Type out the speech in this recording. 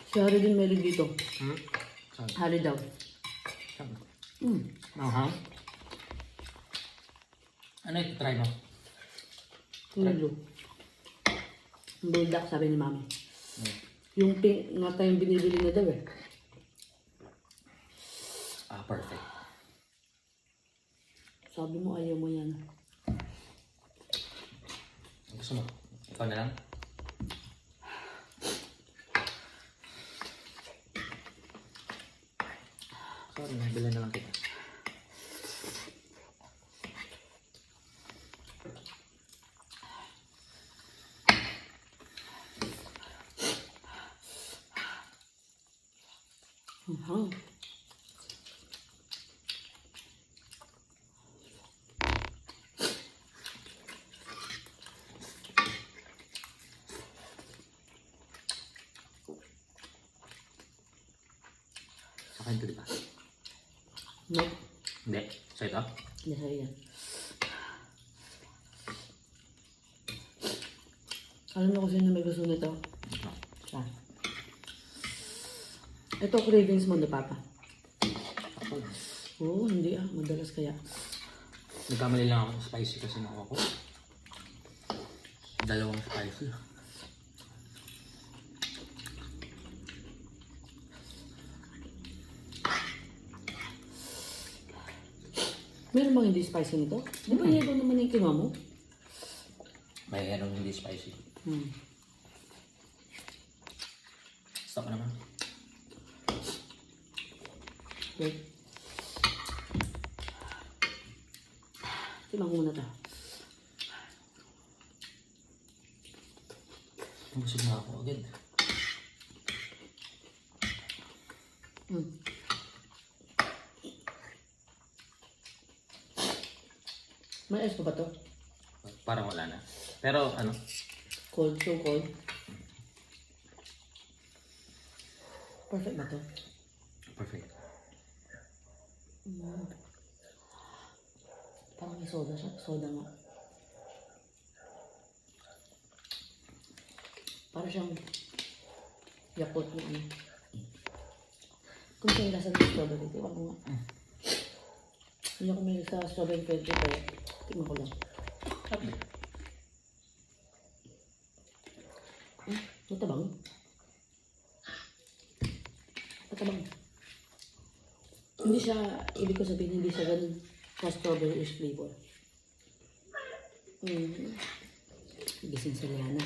Si Harry din meron dito. Saan? Harry daw. Saan? Aha. Ano ito? Try mo? Tulo. Buldak, sabi ni Mami. Yung pink, nga tayong binibili na daw eh. Ah, perfect. Sabi mo ayaw mo yan. Gusto mo? Ikaw na lang? Sorry, nabila na lang kita. Aha. Sa akin ito, di ba? No, Hindi. Sa ito? hindi sa'yo yan. Alam mo kung sino may gusto nito? No. Siya. Ito cravings mo na Papa. Ako lang. Oo, hindi ah. Madalas kaya. Nagkamali lang ako ng spicy kasi nakuha ko. Dalawang spicy. Meron bang hindi spicy nito? Di ba yelo naman yung kinuha mo? May anong hindi spicy. Stop ka naman. Okay. Timang muna to. Busog na ako agad. May ice pa ba to? Parang wala na. Pero ano? Cold, so cold. Perfect ba to? Perfect. Parang may soda siya. Soda nga. Parang siyang Yakult na ano. Kung sa'yo lasa ng strawberry, diba ko nga. Hindi ako may sa strawberry pwede kaya tingnan ko lang. Okay. Matabang. Matabang. Hindi siya, ibig ko sabihin, hindi siya ganun sa strawberry-ish flavor. Gising sa Liana.